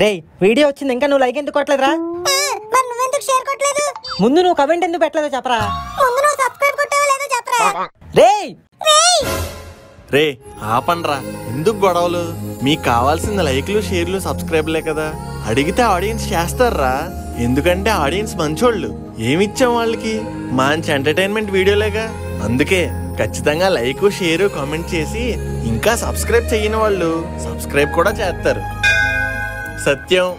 రే video వచ్చింది ఇంకా నువ్వు లైక్ ఎందుకు కొట్టలేదురా? మరి నువ్వెందుకు షేర్ కొట్టలేదు? ముందు నువ్వు కమెంట్ ఎందుకు పెట్టలేదో చెప్పరా? ముందు నువ్వు సబ్స్క్రైబ్ కొట్టావో లేదో చెప్పరా? రేయ్ రే ఆపండ్రా, ఎందుకు గొడవలు? మీకు కావాల్సిన లైక్లు షేర్లు సబ్స్క్రైబ్లే కదా. అడిగితే ఆడియన్స్ చేస్తారా, ఎందుకంటే ఆడియన్స్ మంచోళ్ళు. ఏమిచ్చాం వాళ్ళకి? మంచి ఎంటర్టైన్మెంట్ వీడియోలేగా. అందుకే ఖచ్చితంగా లైక్ షేర్ కామెంట్ చేసి ఇంకా సబ్స్క్రైబ్ చేయని వాళ్ళు సబ్స్క్రైబ్ కూడా చేస్తారు. సత్యం.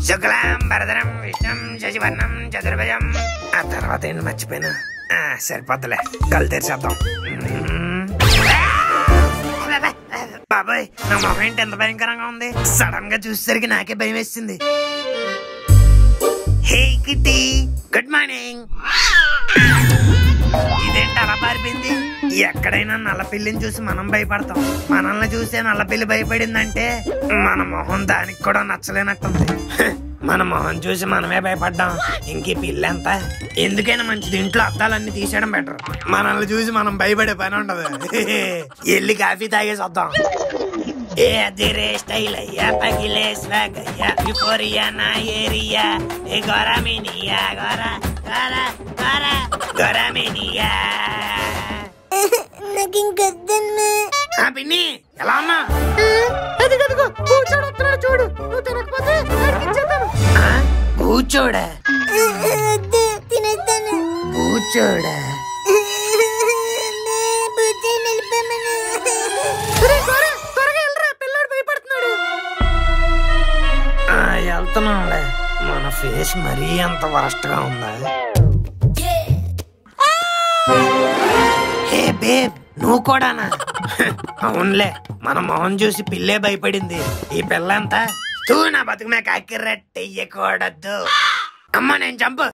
శుక్లాం వరదరం విష్ణుం శశివర్ణం చతుర్భుజం. ఆ తర్వాత ఏంటి మర్చిపోయినా? సరిపోద్దులే, కళ్ళు తెరిచేద్దాం. బాబాయ్, నా మొహం ఏంటి ఎంత భయంకరంగా ఉంది? సడన్ గా చూసేసరికి నాకే భయం వేసింది. హే కిట్టి, గుడ్ మార్నింగ్. ఇదేంటి అలా పారిపోయింది? ఎక్కడైనా నల్ల పిల్లిని చూసి మనం భయపడతాం, మనల్ని చూసే నల్ల పిల్లి భయపడిందంటే మన మొహం దానికి కూడా నచ్చలేనట్టుంది. మన మొహం చూసి మనమే భయపడ్డాం, ఇంక పిల్లి ఎంత? ఎందుకైనా మంచిది ఇంట్లో అద్దాలన్నీ తీసేయడం బెటర్. మనల్ని చూసి మనం భయపడే పని ఉండదు. వెళ్ళి కాఫీ తాగేసి వద్దాం. ఏ అదిరే స్టైల్ అయ్యా, పగిలే స్వాగ్ అయ్యా, యుఫోరియా నా ఏరియా, ఏ గోరామినియా, గోరా గోరా గోరా గోరామినియా. నాకు ఇంకొద్దన్నా. పిన్ని ఎలా ఉన్నా? చూడు, నువ్వు తినకపోతే కూర్చోడా? తినేస్తాను. కూర్చోడా? వెళ్తున్నాంలే. మన ఫేస్ మరీ అంత వరస్ట్ గా ఉందా? హే బేబ్, నువ్వు కూడానా? అవునులే, మన మొహం చూసి పిల్లే భయపడింది. ఈ పిల్ల ఎంత? తూ నా బతుకు నాకు అక్కిరెట్ ఇయ్యకూడదు. అమ్మ నేను చంపు.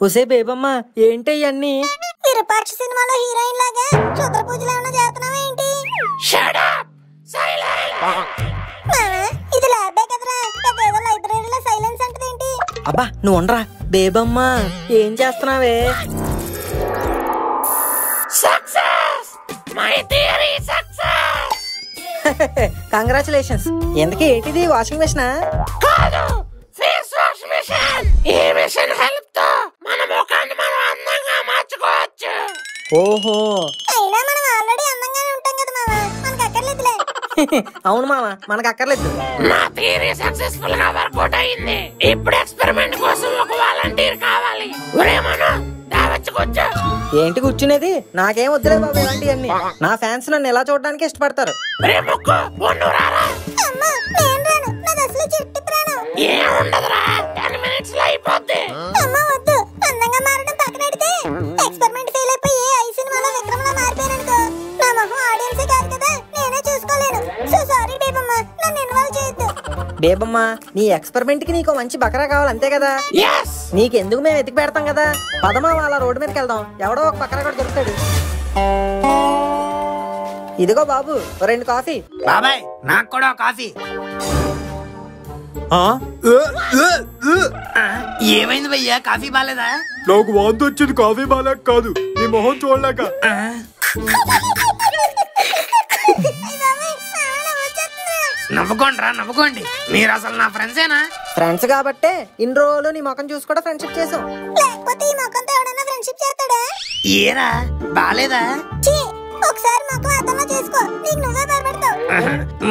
ఒసే బేబమ్మ, ఏంటి ఇవన్నీ? విరూపాక్ష సినిమాలో హీరోయిన్ లాగా క్షుద్ర పూజలు ఏమన్నా చేస్తున్నావా ఏంటి? ఇది ల్యాబే కదరా, ఏదో లైబ్రరీలో సైలెన్స్ అంటే ఏంటి? అబ్బా నువ్వు ఉండరా. బేబమ్మ ఏం చేస్తున్నావే? కంగ్రాచులేషన్స్. ఎందుకే ఏంటిది? వాషింగ్ మెషినా? Face wash machine. ఈ మెషిన్ హెల్ప్ తో మన ముఖాన్ని మనం అందంగా మార్చుకోవచ్చు. ఓహో, అయినా మనం ఆల్రెడీ అందంగానే ఉంటాం కదా మామ, మనకు అక్కర్లేదులే. అవును మామ, మనకు అక్కర్లేదు. నా థియరీ సక్సెస్ఫుల్ గా వర్కౌట్ అయింది. ఇప్పుడు ఎక్స్పెరిమెంట్ కోసం ఒక వాలంటీర్ కావాలి. ఏంటి కూర్చునేది? నాకేం వద్దులే బాబు ఇలాంటివన్నీ. నా ఫ్యాన్స్ నన్ను ఎలా చూడడానికి ఇష్టపడతారు. బేబమ్మ, నీ ఎక్స్పెరిమెంట్ కి నీకు మంచి బకరా కావాలి అంతే కదా? నీకెందుకు మేము ఎతికి పెడతాం కదా. పదమా వాళ్ళ రోడ్డు మీదకి వెళ్దాం, ఎవడో ఒక బకరా కూడా దొరుకుతాడు. ఇదిగో బాబు 2 కాఫీ. బాబాయ్ నాకు కూడా కాఫీ. ఏమైంది భయ్యా, కాఫీ బాలేదా? నాకు వాంతి వచ్చింది, కాఫీ బాలేక కాదు, నీ మొహం చూడలేక. నవ్వుకోండి రా, నవ్వుకోండి. మీరు అసలు నా ఫ్రెండ్సేనా? ఫ్రెండ్స్ కాబట్టే ఇన్ని రోజులు నీ ముఖం చూసి కూడా ఫ్రెండ్షిప్ చేసాం. లేకపోతే ఈ ముఖంతో ఎవడన్నా ఫ్రెండ్షిప్ చేస్తాడా? ఏరా బాలేదా? ఒకసారి ముఖం అర్థంలో చేసుకో, నీకు నువ్వే భయపడతావు.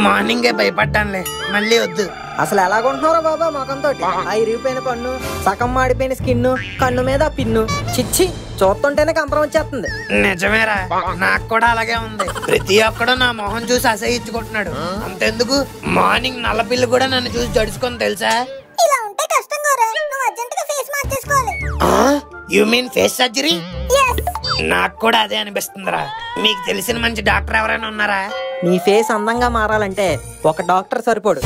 మార్నింగే భయపడ్డానులే, మళ్ళీ వద్దు. అసలు ఎలాగుంటున్నారా బాబా ముఖంతో? ఆ ఇరిగిపోయిన పన్ను, సగం మాడిపోయిన స్కిన్, కన్ను మీద పిన్ను, చిచ్చి చూస్తుంటేనే కంపరం వచ్చేస్తుంది. నిజమేరా, నాకు కూడా అలాగే ఉంది. ప్రతి ఒక్కడు నా మొహం చూసి అసహించుకుంటున్నాడు. అంతెందుకు, మార్నింగ్ నల్లపిల్లి కూడా నన్ను చూసి జడుచుకొని తెలుసా? ఇలా ఉంటే కష్టం గోరా, నువ్వు అర్జెంట్ గా ఫేస్ మార్చేసుకోవాలి. You mean face surgery? నాకు కూడా అదే అనిపిస్తుందిరా. మీకు తెలిసిన మంచి డాక్టర్ ఎవరైనా ఉన్నారా? నీ ఫేస్ అందంగా మారాలంటే ఒక డాక్టర్ సరిపోడు,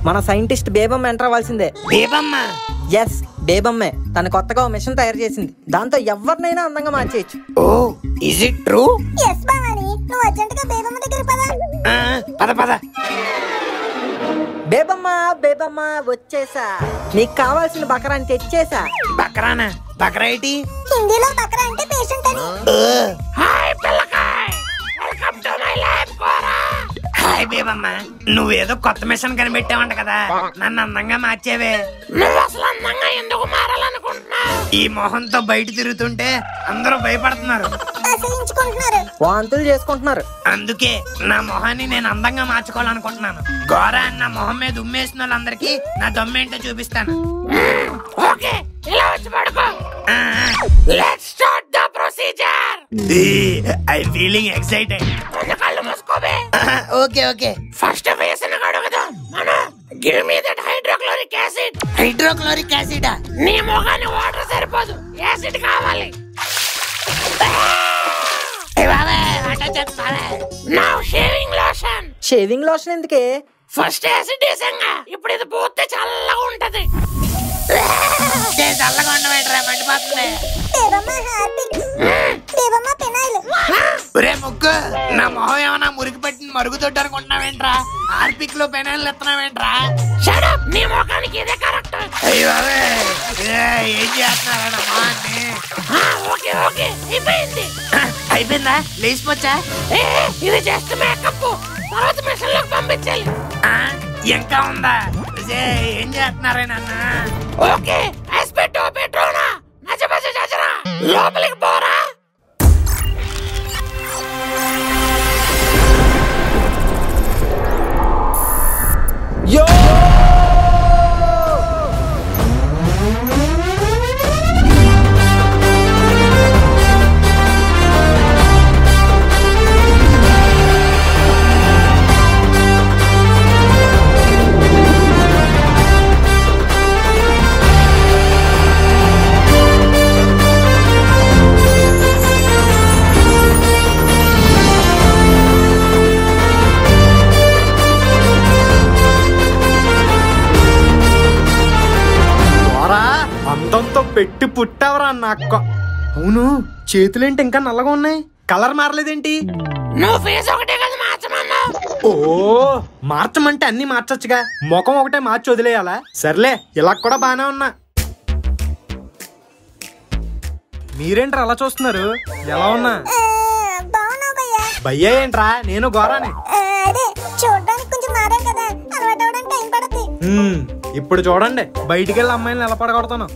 మన సైంటిస్ట్ బేబమ్మ ఎంటర్ అవ్వాల్సిందే. బేబమ్మ? ఎస్, బేబమ్మే. తన కొత్తగా మిషన్ తయారు చేసింది, దాంతో ఎవరినైనా అందంగా మార్చేయచ్చు. ఓ, ఇస్ ఇట్ ట్రూ? ఎస్ బావని, నువ్వు అర్జెంట్ గా బేబమ్మ దగ్గరికి పద. పద పద. బేబమ్మా బేబమ్మా వచ్చేసా, నీకు కావాల్సిన బకరాన్ని తెచ్చేసా. బకరానా? బకరా ఏంటి? హిందీలో బకరా అంటే పేషెంట్ అని. హాయ్ పిల్లకాయ్, welcome to my life Gora. Hi Bebamma, నువ్వేదో కొత్త మిషన్ కనిపెట్టావంట కదా, నన్ను అందంగా మార్చేవే. నువ్వు అసలు అందంగా ఎందుకు మారాలనుకుంటున్నా? ఈ మొహంతో బయట తిరుగుతుంటే అందరూ భయపడుతున్నారు, అసహించుకుంటున్నారు, వాంతులు చేసుకుంటున్నారు. అందుకే నా మొహాన్ని నేను అందంగా మార్చుకోవాలనుకుంటున్నాను. గోరా అని నా మొహం మీద ఉమ్మేసిన వాళ్ళందరికీ నా దమ్మేంటో చూపిస్తాను. ఓకే, ఇలా వచ్చి పడుకో. Let's start the procedure. I feeling excited. కళ్ళు మూసుకోవే. ఓకే ఓకే, ఫస్ట్ ఫేస్ ని కడుగుదాం. Give me that hydrochloric acid. Hydrochloric యాసిడా? నీ మొహాన్ని వాటర్ సరిపోదు, యాసిడ్ కావాలి. షేవింగ్ లోషన్ ఎందుకే? ఫస్ట్ యాసిడ్ వేసాంగా, ఇప్పుడు ఇది పోతే చల్లగా ఉంటది. చల్లగా ఉండవేంట్రా, మండిపోతుంది. Devamma Harpic, Devamma phenyl. ఒరే ముగ్గు, నా మొహం ఏమన్నా మురికి పట్టిన మరుగుదొడ్డు అనుకుంటున్నావేంట్రా? హార్పిక్ లో పెనాయిల్ ఎత్తున్నావేంట్రా? షట్ అప్, నీ మొఖానికి ఇదే కరెక్ట్. అయ్యో ఏం చేస్తున్నారా నా మొహాన్ని? ఓకే ఓకే, అయిపోయింది. అయిపోయిందా? లేచిపోచ్చా? ఇది జస్ట్ మేకప్, తర్వాత మిషన్ లోకి పంపించాలి. ఇంకా ఉందా? ఏం చేస్తున్నారే నాన్న? ఓకే, ఎస్పెట్టో పెట్రోనా నచ్చబచ్చ చచ్చరా, లోపలికి పోరా. యో అంతంతో పెట్టి పుట్టావరా అక్క. అవును, చేతులేంటి ఇంకా నల్లగా ఉన్నాయి, కలర్ మారలేదేంటి? నువ్వు ఫేస్ ఒకటే కదా మార్చమన్నా. ఓ, మార్చమంటే అన్ని మార్చొచ్చుగా, ముఖం ఒకటే మార్చి వదిలేయాలా? సర్లే, ఇలా కూడా బానే ఉన్నా. మీరేంట్రా అలా చూస్తున్నారు? ఎలా ఉన్నా? బాగున్నావు భయ్యా. భయ్యా ఏంట్రా, నేను గోరాని. అదే చూడడానికి కొంచెం మారాం కదా, అలవాటు అవడానికి టైం పడుతుంది. ఇప్పుడు చూడండి, బయటికి వెళ్ళి అమ్మాయిని నిలబడగొడతాను.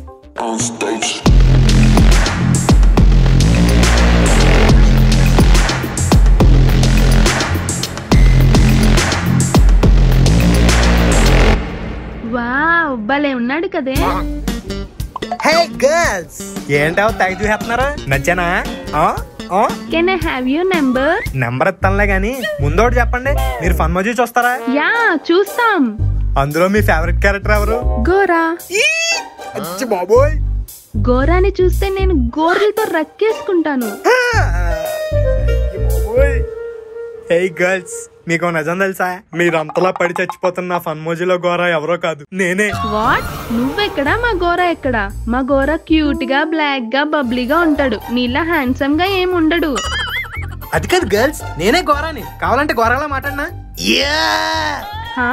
వావ్, భలే ఉన్నాడు కదే. హే గర్ల్స్, ఏంటావు తెగ చూసేస్తున్నారు? నచ్చానా? Can I have your number? Number ఇస్తానులే గాని ముందోటి చెప్పండి, మీరు ఫన్ మోజీ చూస్తారా? యా, చూస్తాం. అందులో మీ ఫేవరెట్ క్యారెక్టర్ ఎవరు? గోరా. బాబోయ్, గోరాని చూస్తే నేను గోర్లతో రక్కేసుకుంటాను. హే గర్ల్స్, మీకు నిజం తెలుసా? మీరంతలా పడి చచ్చిపోతున్న ఫన్ మోజీలో గోరా ఎవరో కాదు, నేనే. వాట్? నువ్వెక్కడా, మా గోరా ఎక్కడా? మా గోరా క్యూట్ గా, బ్లాక్ గా, బబ్లీగా ఉంటాడు, నీలా హ్యాండ్సమ్ గా ఏం ఉండడు. అది కాదు గర్ల్స్, నేనే గోరాని. కావాలంటే గోరాలా మాట్లాడినా? హా,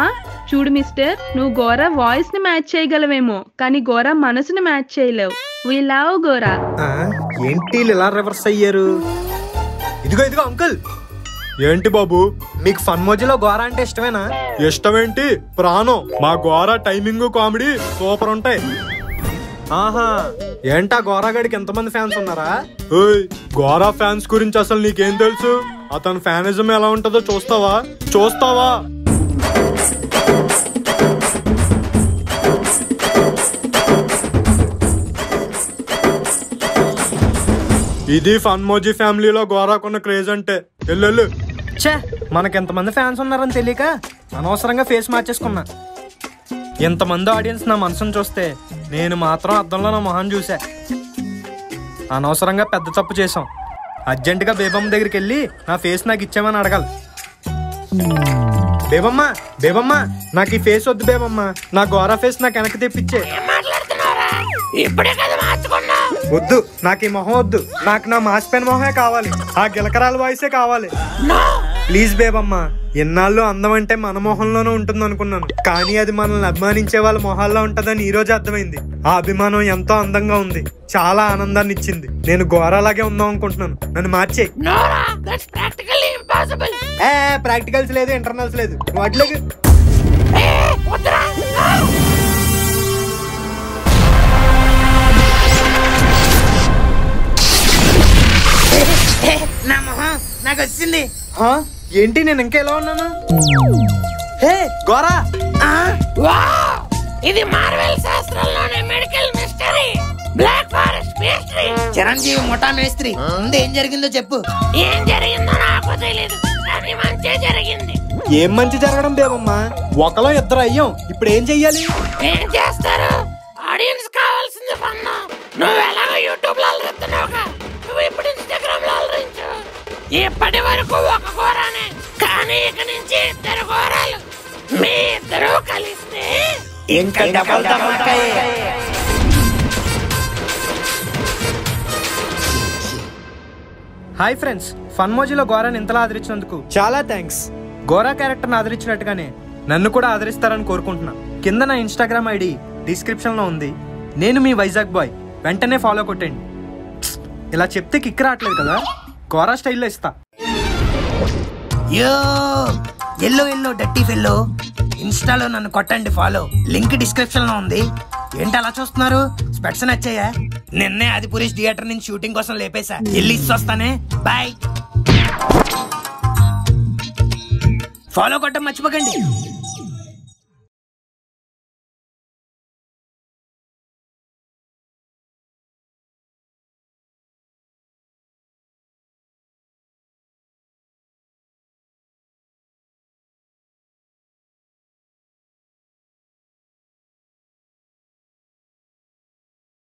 చూడు మిస్టర్, నువ్వు గోరా వాయిస్ ని మ్యాచ్ చేయగలవేమో, కానీ గోరా మనసుని మ్యాచ్ చేయలేవు. We love Gora. ఏంటి ఇలా రివర్స్ అయ్యారు? ఇదిగో ఇదిగో అంకుల్. ఏంటి బాబు, మీకు ఫన్ మోజీలో గోరా అంటే ఇష్టమేనా? ఇష్టమేంటి, ప్రాణం. మా గోరా టైమింగ్, కామెడీ సూపర్ ఉంటాయి. ఆహా, ఏంటా గోరాగాడికి ఎంతమంది ఫ్యాన్స్ ఉన్నారా? గోరా ఫ్యాన్స్ గురించి అసలు నీకేం తెలుసు? అతని ఫ్యానిజం ఎలా ఉంటుందో చూస్తావా? ఇది ఫన్ మోజీ ఫ్యామిలీలో గోరాకున్న క్రేజ్ అంటే. వెళ్ళు. ఛే, మనకెంతమంది ఫ్యాన్స్ ఉన్నారని తెలియక అనవసరంగా ఫేస్ మార్చేసుకున్నా. ఎంతమంది ఆడియన్స్ నా మనసును చూస్తే నేను మాత్రం అద్దంలో నా మొహం చూసా. అనవసరంగా పెద్ద తప్పు చేసాం. అర్జెంటుగా బేబమ్మ దగ్గరికి వెళ్ళి నా ఫేస్ నాకు ఇచ్చామని అడగాలి. బేబమ్మ, నాకు ఈ ఫేస్ వద్దు బేబమ్మ, నా గోరా ఫేస్ నాకు వెనక్కి తెప్పించే. వద్దు, నాకు ఈ మొహం వద్దు, నాకు నా మాసిపోయిన మొహమే కావాలి, ఆ గిలకరాల వాయిసే కావాలి. ప్లీజ్ బేబమ్మ, ఇన్నాళ్ళు అందం అంటే మన మొహంలోనే ఉంటుంది అనుకున్నాను, కానీ అది మనల్ని అభిమానించే వాళ్ళ మొహాల్లో ఉంటదని ఈ రోజు అర్థమైంది. ఆ అభిమానం ఎంతో అందంగా ఉంది, చాలా ఆనందాన్ని ఇచ్చింది. నేను ఘోరాలాగే ఉందాం అనుకుంటున్నాను, నన్ను మార్చే. ప్రాక్టికల్స్ లేదు, ఇంటర్నల్స్ లేదు, నువ్వు అట్లకి. నా మొహం నాకు వచ్చింది. ఏంటి నేను ఇంకా ఎలా ఉన్నాను? హే గోరా, ఇది మార్వెల్ శాస్త్రంలోనే medical mystery, black forest pastry. Chiranjeevi Mutha Mestri, ముందు ఏం జరిగిందో చెప్పు. ఏం జరిగిందో నాకు తెలీదు, కానీ మంచి జరిగింది. ఏం మంచి జరగడం దేవమ్మా, ఒకలో ఇద్దరు అయ్యాం, ఇప్పుడు ఏం చెయ్యాలి? ఏం చేస్తారు? ఆడియన్స్ కావాల్సింది ఫన్. నువ్వు ఎలాగో యూట్యూబ్ లో అలరిస్తున్నావుగా, నువ్వు ఇప్పుడు ఇన్స్టాగ్రామ్ లో అలరించు. ఇప్పటి వరకు ఒక ఘోరానే, కానీ ఇక నుంచి 2 ఘోరాలు. మీ ఇద్దరు కలిస్తే ఇంకా డబల్ ధమాకాయే. హాయ్ ఫ్రెండ్స్, ఫన్మోజీలో గోరాని ఇంతలా ఆదరించినందుకు చాలా థ్యాంక్స్. గోరా క్యారెక్టర్ని ఆదరించినట్టుగానే నన్ను కూడా ఆదరిస్తారని కోరుకుంటున్నా. కింద నా ఇన్స్టాగ్రామ్ ఐడి డిస్క్రిప్షన్ లో ఉంది. నేను మీ వైజాగ్ బాయ్, వెంటనే ఫాలో కొట్టండి. ఇలా చెప్తే కిక్ రావట్లేదు కదా, గోరా స్టైల్లో ఇస్తా. యో ఎల్లో ఎల్లో డట్టి ఫెల్లో, ఇన్స్టాలో నన్ను కొట్టండి ఫాలో, లింక్ డిస్క్రిప్షన్ లో ఉంది. ఏంటి అలా చూస్తున్నారు? స్పెట్స్ నచ్చాయా? నిన్నే ఆదిపురుష్ థియేటర్ నుంచి షూటింగ్ కోసం లేపేశా, వెళ్ళి ఇస్తొస్తానే. బాయ్. ఫాలో కొట్టడం మర్చిపోకండి.